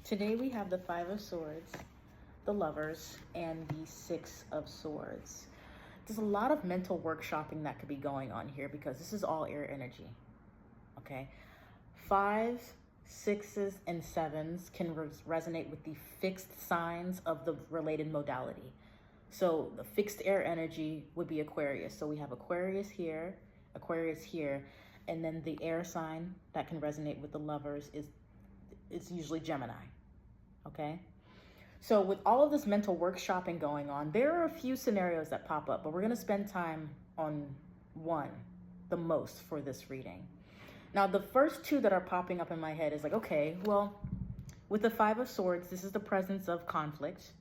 Today we have the Five of Swords, the Lovers, and the Six of Swords. There's a lot of mental workshopping that could be going on here because this is all air energy, okay? Fives, sixes, and sevens can resonate with the fixed signs of the related modality. So the fixed air energy would be Aquarius. So we have Aquarius here, and then the air sign that can resonate with the Lovers is usually Gemini, okay? So with all of this mental workshopping going on, there are a few scenarios that pop up, but we're gonna spend time on one the most for this reading. Now, the first two that are popping up in my head is like, okay, well, with the Five of Swords, this is the presence of conflict,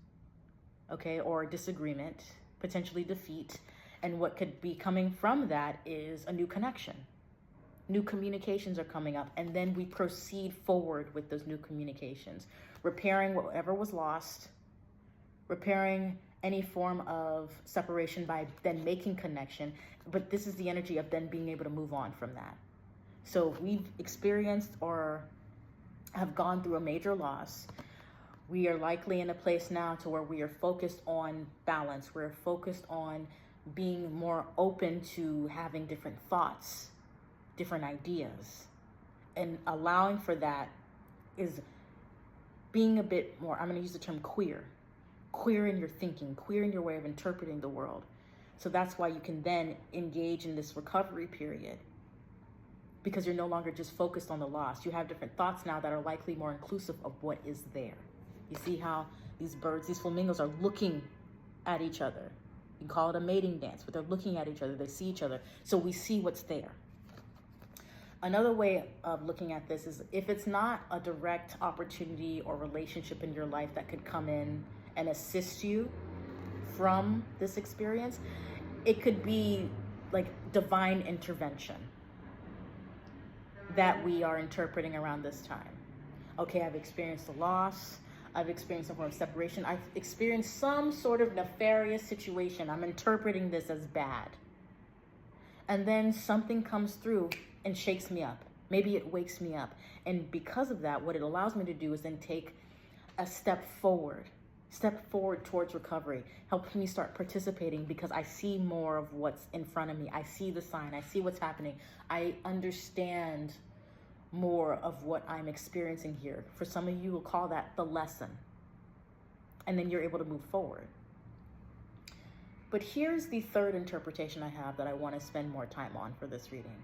okay, or disagreement, potentially defeat. And what could be coming from that is a new connection. New communications are coming up, and then we proceed forward with those new communications, repairing whatever was lost, repairing any form of separation by then making connection. But this is the energy of then being able to move on from that. So we've experienced or have gone through a major loss. We are likely in a place now to where we are focused on balance. We're focused on being more open to having different thoughts, different ideas, and allowing for that is being a bit more, I'm going to use the term queer in your thinking, queer in your way of interpreting the world. So that's why you can then engage in this recovery period, because you're no longer just focused on the loss. You have different thoughts now that are likely more inclusive of what is there. You see how these birds, these flamingos, are looking at each other. You can call it a mating dance, but they're looking at each other, they see each other. So we see what's there. Another way of looking at this is if it's not a direct opportunity or relationship in your life that could come in and assist you from this experience, it could be like divine intervention that we are interpreting around this time. Okay, I've experienced a loss. I've experienced some form of separation. I've experienced some sort of nefarious situation. I'm interpreting this as bad. And then something comes through and shakes me up. Maybe it wakes me up. And because of that, what it allows me to do is then take a step forward towards recovery, helps me start participating because I see more of what's in front of me. I see the sign, I see what's happening. I understand more of what I'm experiencing here. For some of you, will call that the lesson. And then you're able to move forward. But here's the third interpretation I have that I want to spend more time on for this reading.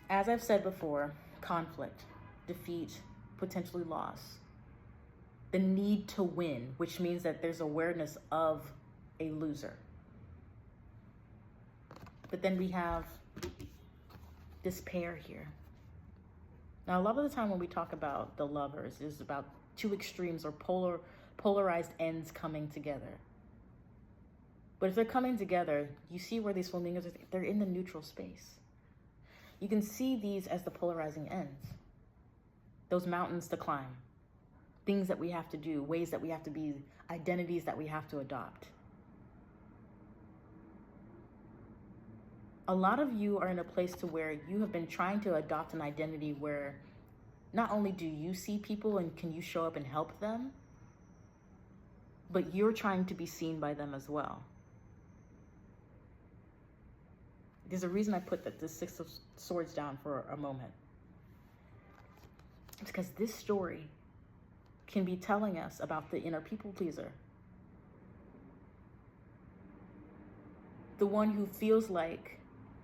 As I've said before, conflict, defeat, potentially loss, the need to win, which means that there's awareness of a loser. But then we have despair here. Now, a lot of the time when we talk about the Lovers, it's about two extremes or polarized ends coming together. But if they're coming together, you see where these flamingos are, they're in the neutral space. You can see these as the polarizing ends. Those mountains to climb, things that we have to do, ways that we have to be, identities that we have to adopt. A lot of you are in a place to where you have been trying to adopt an identity where not only do you see people and can you show up and help them, but you're trying to be seen by them as well. There's a reason I put the Six of Swords down for a moment. It's because this story can be telling us about the inner people pleaser. The one who feels like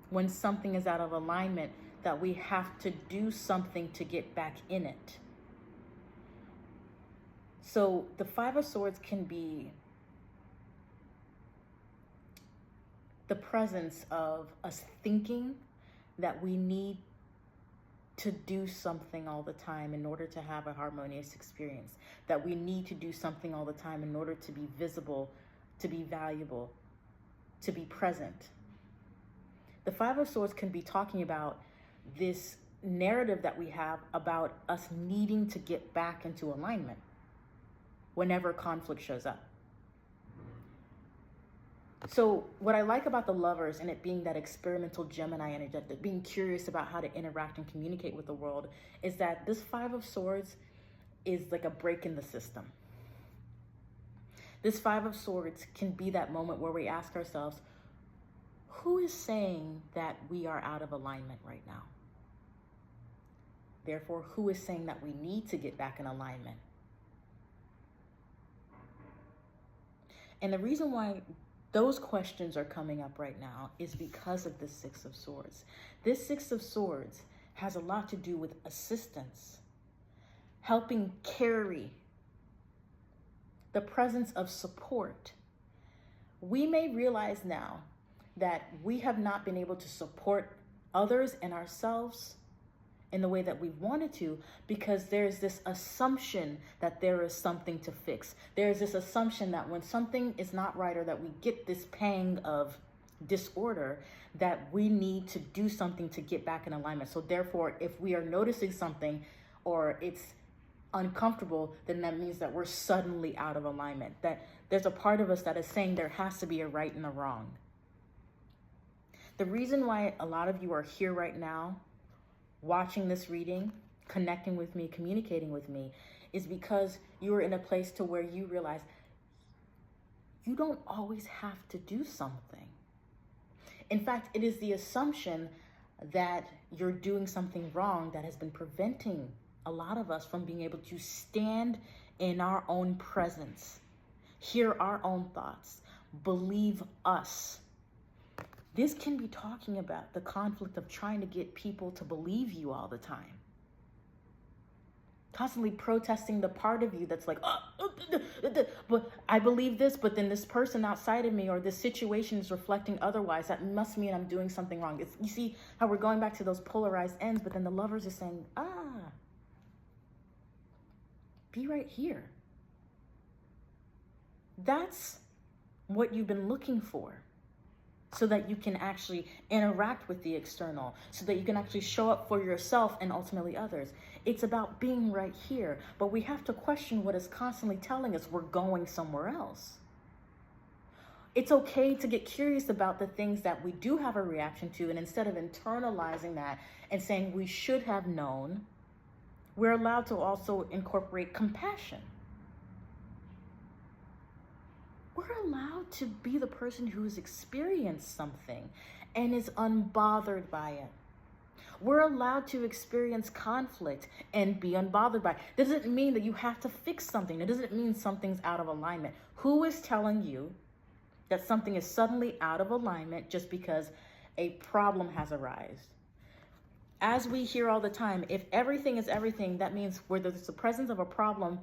when something is out of alignment that we have to do something to get back in it. So the Five of Swords can be the presence of us thinking that we need to do something all the time in order to have a harmonious experience, that we need to do something all the time in order to be visible, to be valuable, to be present. The Five of Swords can be talking about this narrative that we have about us needing to get back into alignment whenever conflict shows up. So what I like about the Lovers and it being that experimental Gemini energy, being curious about how to interact and communicate with the world, is that this Five of Swords is like a break in the system. This Five of Swords can be that moment where we ask ourselves, who is saying that we are out of alignment right now? Therefore, who is saying that we need to get back in alignment? And the reason why those questions are coming up right now is because of this Six of Swords. This Six of Swords has a lot to do with assistance, helping carry, the presence of support. We may realize now that we have not been able to support others and ourselves in the way that we wanted to, because there's this assumption that there is something to fix. There's this assumption that when something is not right, or that we get this pang of disorder, that we need to do something to get back in alignment. So therefore, if we are noticing something or it's uncomfortable, then that means that we're suddenly out of alignment. That there's a part of us that is saying there has to be a right and a wrong. The reason why a lot of you are here right now, watching this reading, connecting with me, communicating with me, is because you are in a place to where you realize you don't always have to do something. In fact, it is the assumption that you're doing something wrong that has been preventing a lot of us from being able to stand in our own presence, hear our own thoughts, believe us. This can be talking about the conflict of trying to get people to believe you all the time. Constantly protesting the part of you that's like, but I believe this, but then this person outside of me or this situation is reflecting otherwise. That must mean I'm doing something wrong. You see how we're going back to those polarized ends, but then the Lovers are saying, be right here. That's what you've been looking for, so that you can actually interact with the external, so that you can actually show up for yourself and ultimately others. It's about being right here, but we have to question what is constantly telling us we're going somewhere else. It's okay to get curious about the things that we do have a reaction to, and instead of internalizing that and saying we should have known, we're allowed to also incorporate compassion. We're allowed to be the person who has experienced something and is unbothered by it. We're allowed to experience conflict and be unbothered by it. Doesn't mean that you have to fix something. It doesn't mean something's out of alignment. Who is telling you that something is suddenly out of alignment just because a problem has arisen? As we hear all the time, if everything is everything, that means where there's the presence of a problem,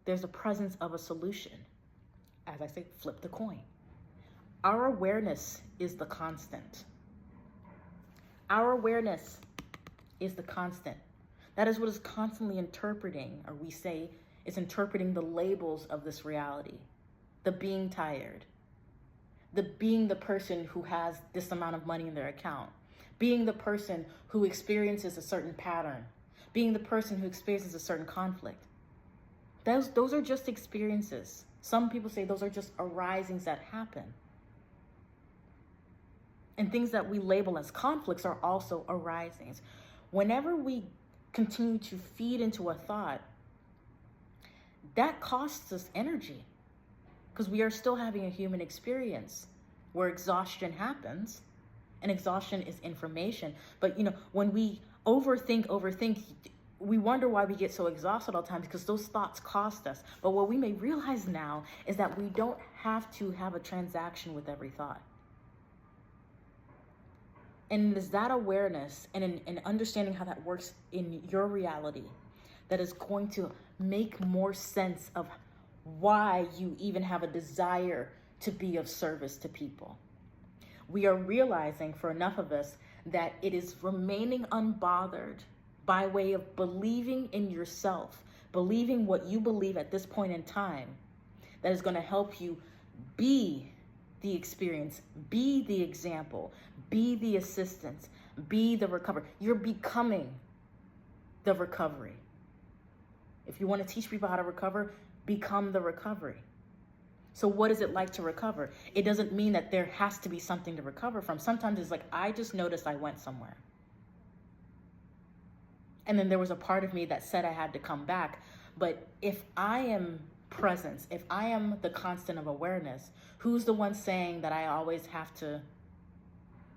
there's a presence of a solution. As I say, flip the coin. Our awareness is the constant. Our awareness is the constant. That is what is constantly interpreting, or we say, is interpreting the labels of this reality. The being tired. The being the person who has this amount of money in their account. Being the person who experiences a certain pattern. Being the person who experiences a certain conflict. Those are just experiences. Some people say those are just arisings that happen. And things that we label as conflicts are also arisings. Whenever we continue to feed into a thought, that costs us energy, because we are still having a human experience where exhaustion happens, and exhaustion is information. But when we overthink, we wonder why we get so exhausted all the time, because those thoughts cost us. But what we may realize now is that we don't have to have a transaction with every thought. And it's that awareness and understanding how that works in your reality that is going to make more sense of why you even have a desire to be of service to people. We are realizing, for enough of us, that it is remaining unbothered by way of believing in yourself, believing what you believe at this point in time, that is going to help you be the experience, be the example, be the assistance, be the recovery. You're becoming the recovery. If you want to teach people how to recover, become the recovery. So what is it like to recover? It doesn't mean that there has to be something to recover from. Sometimes it's like, I just noticed I went somewhere. And then there was a part of me that said I had to come back. But if I am presence, if I am the constant of awareness, who's the one saying that I always have to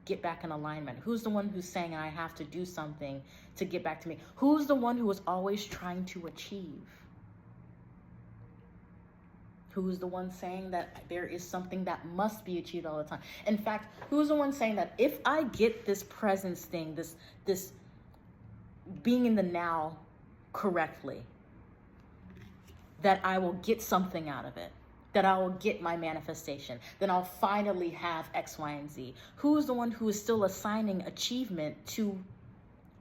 get back in alignment? Who's the one who's saying I have to do something to get back to me? Who's the one who is always trying to achieve? Who's the one saying that there is something that must be achieved all the time? In fact, who's the one saying that if I get this presence thing, this being in the now correctly, that I will get something out of it, that I will get my manifestation, then I'll finally have X, Y, and Z? Who's the one who is still assigning achievement to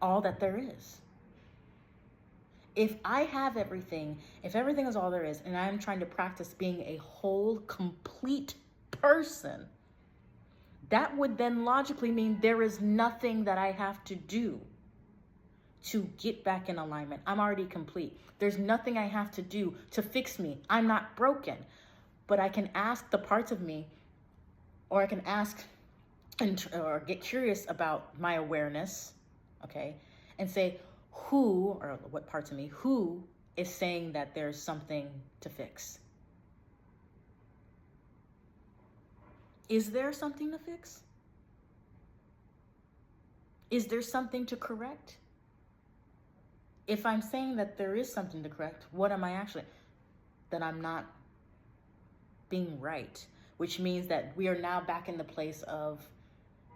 all that there is? If I have everything, if everything is all there is, and I'm trying to practice being a whole, complete person, that would then logically mean there is nothing that I have to do to get back in alignment. I'm already complete. There's nothing I have to do to fix me. I'm not broken. But I can ask the parts of me, or I can ask or get curious about my awareness, okay, and say, who, or what parts of me, who is saying that there's something to fix? Is there something to fix? Is there something to correct? If I'm saying that there is something to correct, what am I actually? That I'm not being right, which means that we are now back in the place of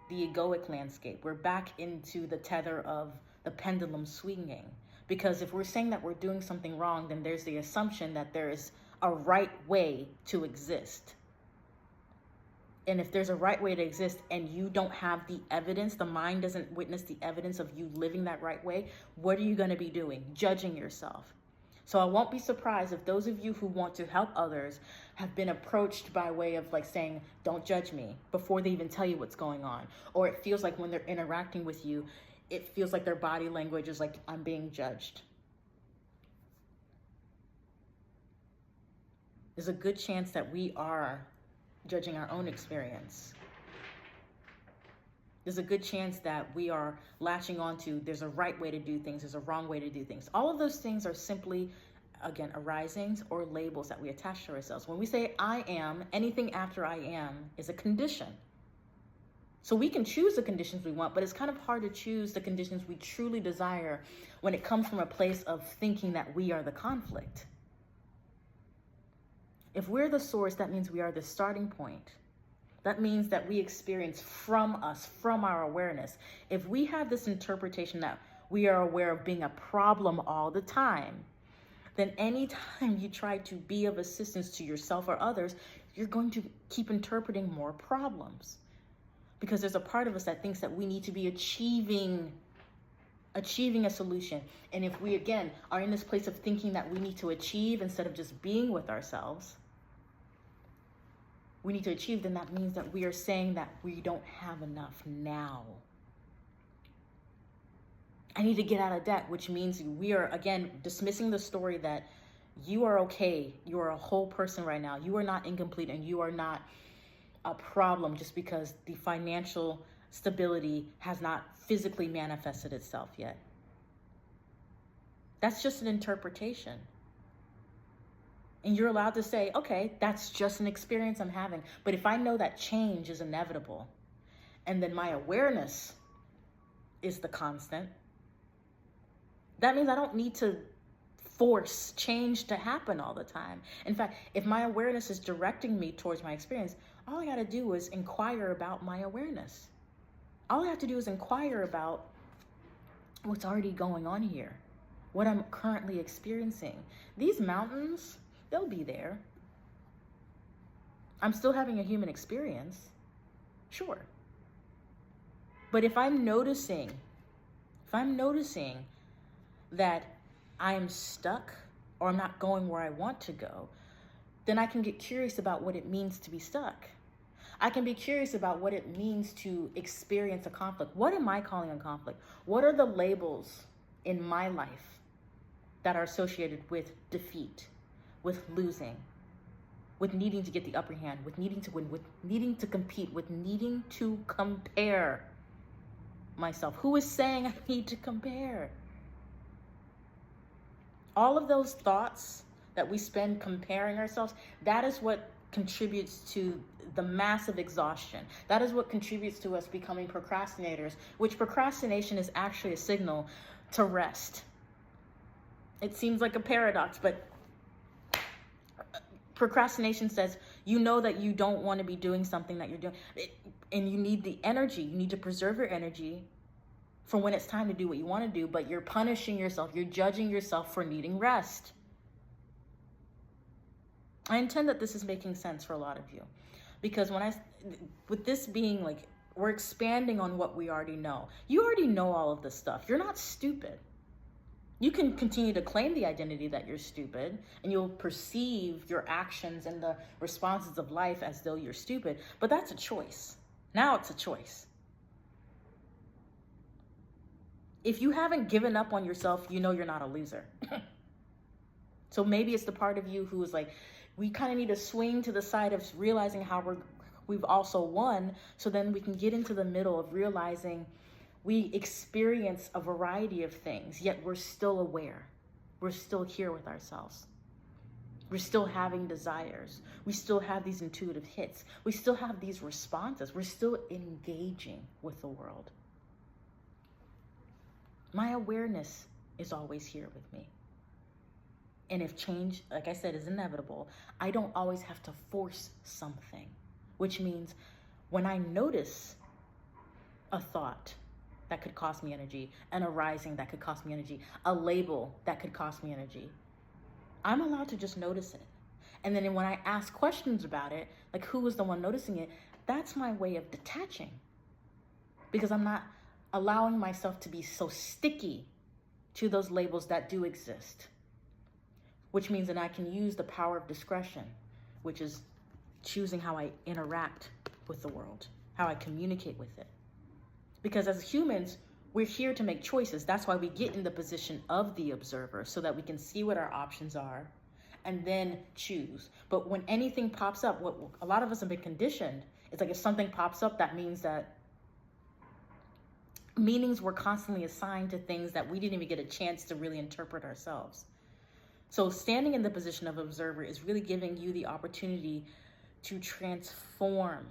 the egoic landscape. We're back into the tether of the pendulum swinging. Because if we're saying that we're doing something wrong, then there's the assumption that there is a right way to exist. And if there's a right way to exist and you don't have the evidence, the mind doesn't witness the evidence of you living that right way, what are you going to be doing? Judging yourself. So I won't be surprised if those of you who want to help others have been approached by way of like saying, don't judge me, before they even tell you what's going on. Or it feels like when they're interacting with you, it feels like their body language is like, I'm being judged. There's a good chance that we are judging our own experience. There's a good chance that we are latching onto there's a right way to do things, there's a wrong way to do things. All of those things are simply, again, arisings or labels that we attach to ourselves. When we say I am, anything after I am is a condition. So we can choose the conditions we want, but it's kind of hard to choose the conditions we truly desire when it comes from a place of thinking that we are the conflict. If we're the source, that means we are the starting point. That means that we experience from us, from our awareness. If we have this interpretation that we are aware of being a problem all the time, then anytime you try to be of assistance to yourself or others, you're going to keep interpreting more problems. Because there's a part of us that thinks that we need to be achieving a solution. And if we, again, are in this place of thinking that we need to achieve instead of just being with ourselves, we need to achieve, then that means that we are saying that we don't have enough now. I need to get out of debt, which means we are, again, dismissing the story that you are okay. You are a whole person right now. You are not incomplete, and you are not a problem just because the financial stability has not physically manifested itself yet. That's just an interpretation. And you're allowed to say, okay, that's just an experience I'm having. But if I know that change is inevitable, and then my awareness is the constant, that means I don't need to force change to happen all the time. In fact, if my awareness is directing me towards my experience, all I got to do is inquire about my awareness. All I have to do is inquire about what's already going on here, what I'm currently experiencing. These mountains, they'll be there. I'm still having a human experience, sure. But if I'm noticing that I'm stuck or I'm not going where I want to go, then I can get curious about what it means to be stuck. I can be curious about what it means to experience a conflict. What am I calling a conflict? What are the labels in my life that are associated with defeat, with losing, with needing to get the upper hand, with needing to win, with needing to compete, with needing to compare myself? Who is saying I need to compare? All of those thoughts that we spend comparing ourselves, that is what contributes to the massive exhaustion. That is what contributes to us becoming procrastinators, which procrastination is actually a signal to rest. It seems like a paradox, but procrastination says you know that you don't want to be doing something that you're doing, and you need the energy. You need to preserve your energy for when it's time to do what you want to do, but you're punishing yourself. You're judging yourself for needing rest. I intend that this is making sense for a lot of you, because with this being like, we're expanding on what we already know. You already know all of this stuff. You're not stupid. You can continue to claim the identity that you're stupid, and you'll perceive your actions and the responses of life as though you're stupid, but that's a choice. Now it's a choice. If you haven't given up on yourself, you know you're not a loser. So maybe it's the part of you who is like, we kind of need to swing to the side of realizing how we've also won, so then we can get into the middle of realizing we experience a variety of things, yet we're still aware. We're still here with ourselves. We're still having desires. We still have these intuitive hits. We still have these responses. We're still engaging with the world. My awareness is always here with me. And if change, like I said, is inevitable, I don't always have to force something, which means when I notice a thought that could cost me energy, an arising that could cost me energy, a label that could cost me energy, I'm allowed to just notice it. And then when I ask questions about it, like who was the one noticing it, that's my way of detaching, because I'm not allowing myself to be so sticky to those labels that do exist, which means that I can use the power of discretion, which is choosing how I interact with the world, how I communicate with it. Because as humans, we're here to make choices. That's why we get in the position of the observer, so that we can see what our options are and then choose. But when anything pops up, what a lot of us have been conditioned, it's like if something pops up, that means that meanings were constantly assigned to things that we didn't even get a chance to really interpret ourselves. So standing in the position of observer is really giving you the opportunity to transform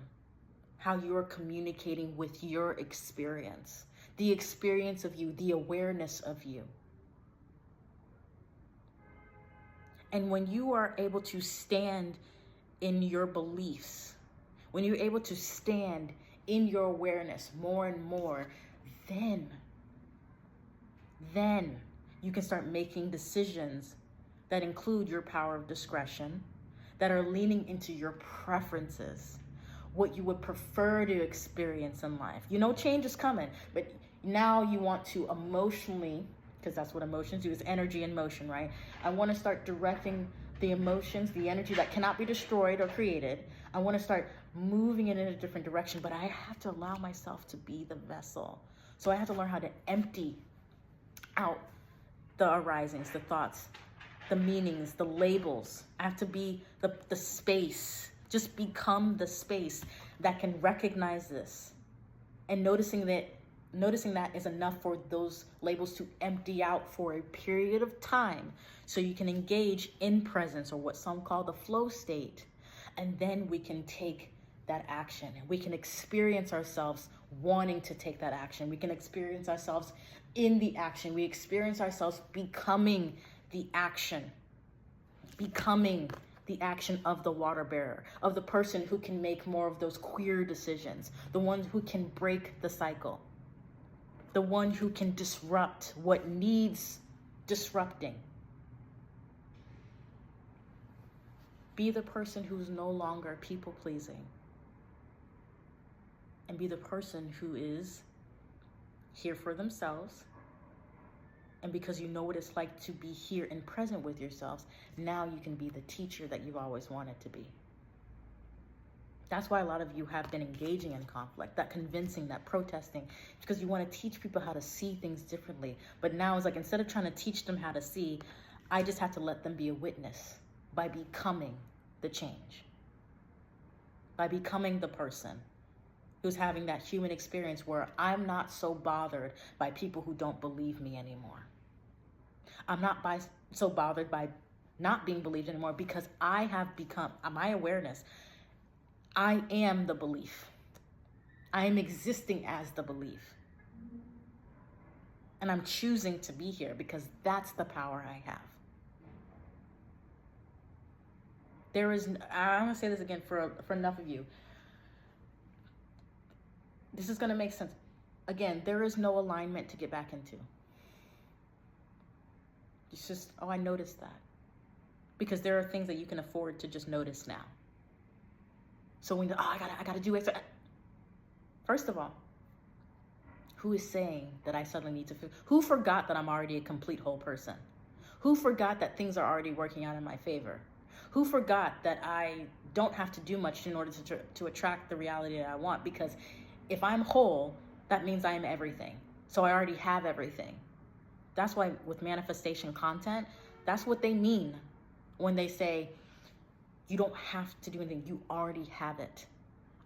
how you're communicating with your experience, the experience of you, the awareness of you. And when you are able to stand in your beliefs, when you're able to stand in your awareness more and more, then you can start making decisions that include your power of discretion, that are leaning into your preferences, what you would prefer to experience in life. You know change is coming, but now you want to emotionally, because that's what emotions do, is energy and motion, right? I want to start directing the emotions, the energy that cannot be destroyed or created. I want to start moving it in a different direction, but I have to allow myself to be the vessel. So I have to learn how to empty out the arisings, the thoughts, the meanings, the labels. I have to be the space. Just become the space that can recognize this. And noticing that is enough for those labels to empty out for a period of time, so you can engage in presence, or what some call the flow state. And then we can take that action. We can experience ourselves wanting to take that action. We can experience ourselves in the action. We experience ourselves becoming the action. Becoming the action of the water bearer, of the person who can make more of those queer decisions, the one who can break the cycle, the one who can disrupt what needs disrupting. Be the person who's no longer people pleasing, and be the person who is here for themselves. And because you know what it's like to be here and present with yourselves, now you can be the teacher that you've always wanted to be. That's why a lot of you have been engaging in conflict, that convincing, that protesting, because you want to teach people how to see things differently. But now it's like, instead of trying to teach them how to see, I just have to let them be a witness by becoming the change, by becoming the person who's having that human experience where I'm not so bothered by people who don't believe me anymore. I'm not so bothered by not being believed anymore, because I have become, my awareness, I am the belief. I am existing as the belief. And I'm choosing to be here because that's the power I have. I'm going to say this again for enough of you. This is going to make sense. Again, there is no alignment to get back into. It's just, I noticed that. Because there are things that you can afford to just notice now. So when I gotta do extra. First of all, who is saying that I suddenly need to feel? Who forgot that I'm already a complete whole person? Who forgot that things are already working out in my favor? Who forgot that I don't have to do much in order to attract the reality that I want? Because if I'm whole, that means I am everything. So I already have everything. That's why with manifestation content, that's what they mean when they say, you don't have to do anything, you already have it.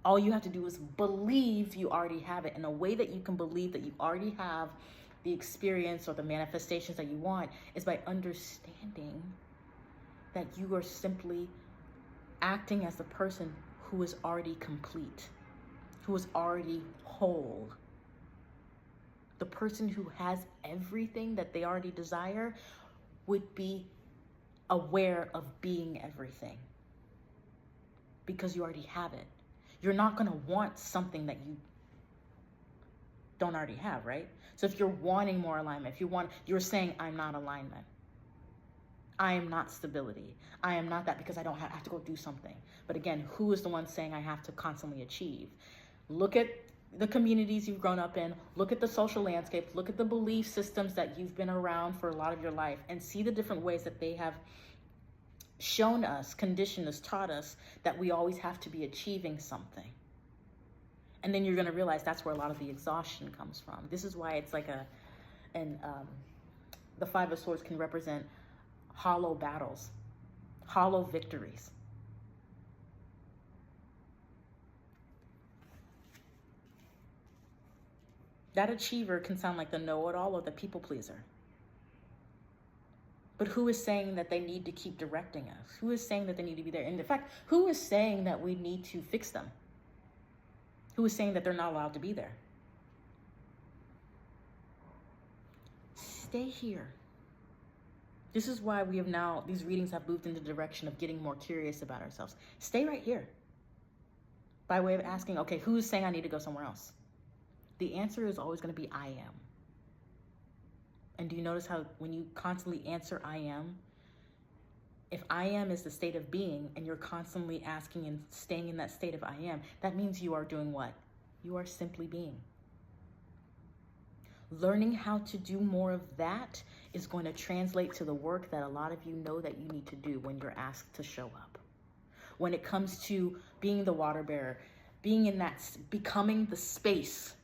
All you have to do is believe you already have it. And a way that you can believe that you already have the experience or the manifestations that you want is by understanding that you are simply acting as the person who is already complete, who is already whole. The person who has everything that they already desire would be aware of being everything because you already have it. You're not going to want something that you don't already have, right? So if you're wanting more alignment, you're saying, I'm not alignment. I am not stability. I am not that because I don't have to go do something. But again, who is the one saying I have to constantly achieve? Look at the communities you've grown up in. Look at the social landscape. Look at the belief systems that you've been around for a lot of your life and see the different ways that they have shown us, conditioned us, taught us that we always have to be achieving something. And then you're going to realize that's where a lot of the exhaustion comes from. This is why it's like the Five of Swords can represent hollow battles, hollow victories. That achiever can sound like the know-it-all or the people pleaser. But who is saying that they need to keep directing us? Who is saying that they need to be there? And in fact, who is saying that we need to fix them? Who is saying that they're not allowed to be there? Stay here. This is why these readings have moved in the direction of getting more curious about ourselves. Stay right here. By way of asking, okay, who's saying I need to go somewhere else? The answer is always going to be I am. And do you notice how when you constantly answer I am, if I am is the state of being and you're constantly asking and staying in that state of I am, that means you are doing what? You are simply being. Learning how to do more of that is going to translate to the work that a lot of you know that you need to do when you're asked to show up. When it comes to being the water bearer, being in that, becoming the space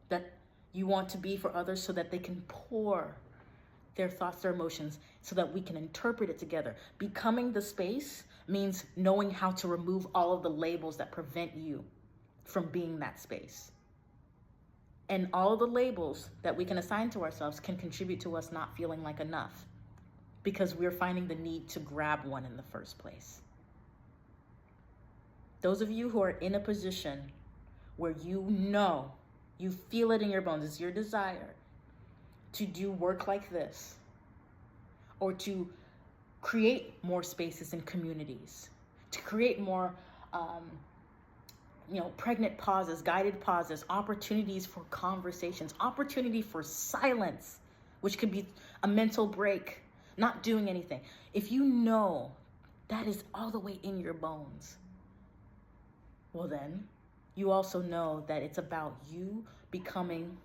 that you want to be for others so that they can pour their thoughts, their emotions, so that we can interpret it together. Becoming the space means knowing how to remove all of the labels that prevent you from being that space. And all of the labels that we can assign to ourselves can contribute to us not feeling like enough because we're finding the need to grab one in the first place. Those of you who are in a position where you know, you feel it in your bones, it's your desire to do work like this or to create more spaces and communities, to create more pregnant pauses, guided pauses, opportunities for conversations, opportunity for silence, which could be a mental break, not doing anything. If you know that is all the way in your bones, well then, you also know that it's about you becoming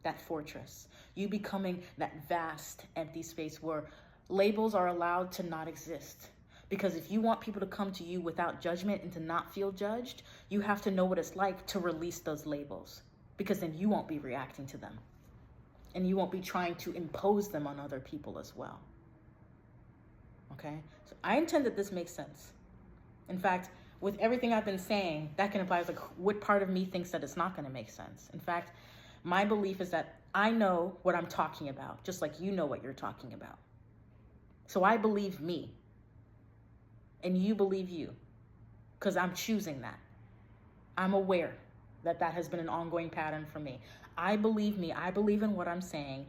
that fortress, you becoming that vast empty space where labels are allowed to not exist. Because if you want people to come to you without judgment and to not feel judged, you have to know what it's like to release those labels, because then you won't be reacting to them and you won't be trying to impose them on other people as well. Okay? So I intend that this makes sense. In fact, with everything I've been saying, that can apply. Like, what part of me thinks that it's not going to make sense? In fact, my belief is that I know what I'm talking about, just like you know what you're talking about. So I believe me, and you believe you, because I'm choosing that. I'm aware that that has been an ongoing pattern for me. I believe me. I believe in what I'm saying.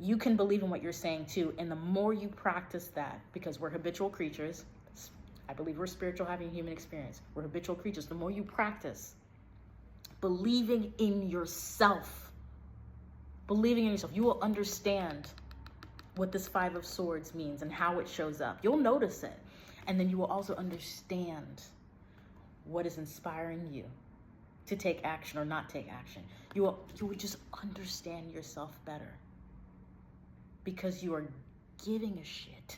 You can believe in what you're saying too. And the more you practice that, because we're habitual creatures, I believe we're spiritual having a human experience. We're habitual creatures. The more you practice believing in yourself, you will understand what this Five of Swords means and how it shows up. You'll notice it. And then you will also understand what is inspiring you to take action or not take action. You will just understand yourself better, because you are giving a shit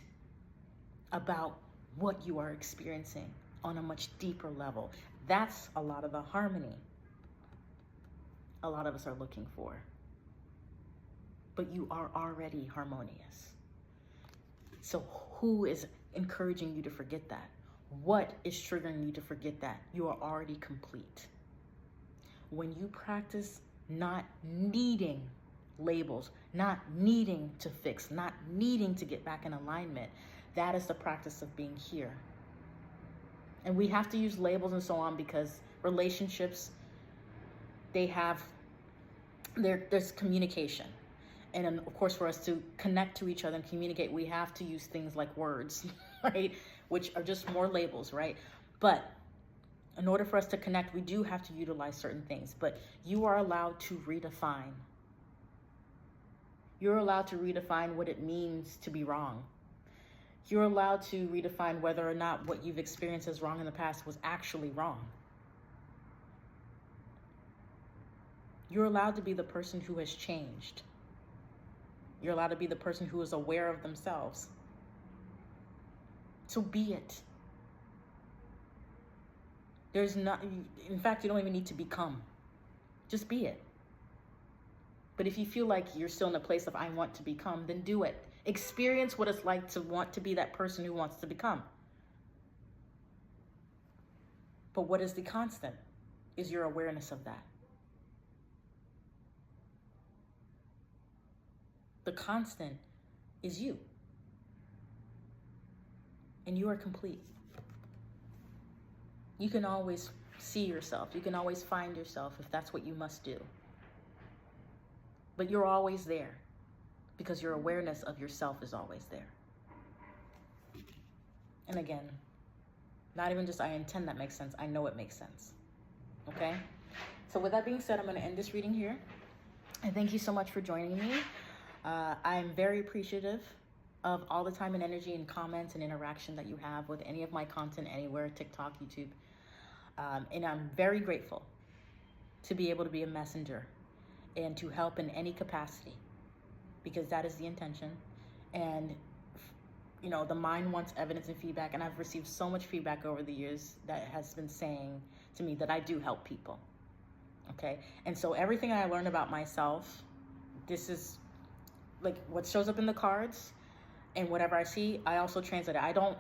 about what you are experiencing on a much deeper level. That's a lot of the harmony a lot of us are looking for. But you are already harmonious. So who is encouraging you to forget that? What is triggering you to forget that? You are already complete. When you practice not needing labels, not needing to fix, not needing to get back in alignment, that is the practice of being here. And we have to use labels and so on because relationships, there's communication. And then, of course, for us to connect to each other and communicate, we have to use things like words, right? Which are just more labels, right? But in order for us to connect, we do have to utilize certain things. But you are allowed to redefine. You're allowed to redefine what it means to be wrong. You're allowed to redefine whether or not what you've experienced as wrong in the past was actually wrong. You're allowed to be the person who has changed. You're allowed to be the person who is aware of themselves. So be it. In fact, you don't even need to become. Just be it. But if you feel like you're still in a place of I want to become, then do it. Experience what it's like to want to be that person who wants to become. But what is the constant? Is your awareness of that. The constant is you. And you are complete. You can always see yourself. You can always find yourself if that's what you must do. But you're always there because your awareness of yourself is always there. And again, not even just I intend that makes sense. I know it makes sense. Okay? So with that being said, I'm going to end this reading here. And thank you so much for joining me. I'm very appreciative of all the time and energy and comments and interaction that you have with any of my content anywhere, TikTok, YouTube. And I'm very grateful to be able to be a messenger and to help in any capacity, because that is the intention. And, you know, the mind wants evidence and feedback. And I've received so much feedback over the years that has been saying to me that I do help people. Okay. And so everything I learned about myself, this is like what shows up in the cards, and whatever I see, I also translate it. I don't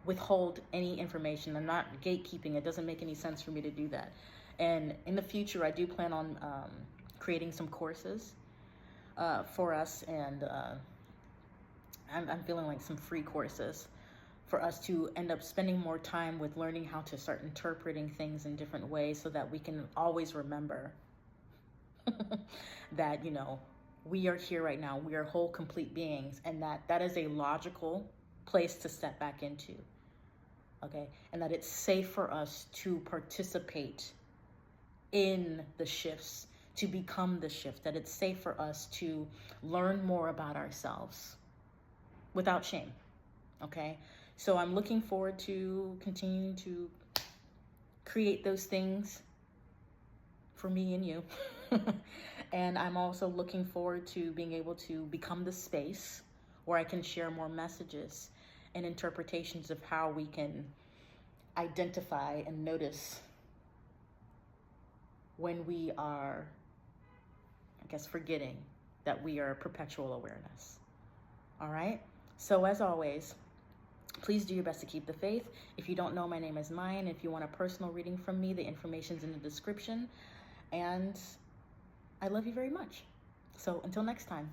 withhold any information. I'm not gatekeeping. It doesn't make any sense for me to do that. And in the future, I do plan on creating some courses for us, and I'm feeling like some free courses for us to end up spending more time with learning how to start interpreting things in different ways so that we can always remember that, you know, we are here right now. We are whole, complete beings, and that is a logical place to step back into, okay? And that it's safe for us to participate in the shifts, to become the shift, that it's safe for us to learn more about ourselves without shame, okay? So I'm looking forward to continuing to create those things for me and you. And I'm also looking forward to being able to become the space where I can share more messages and interpretations of how we can identify and notice when we are, I guess, forgetting that we are perpetual awareness. All right? So as always, please do your best to keep the faith. If you don't know, my name is Mayan. If you want a personal reading from me, the information's in the description. And I love you very much. So until next time.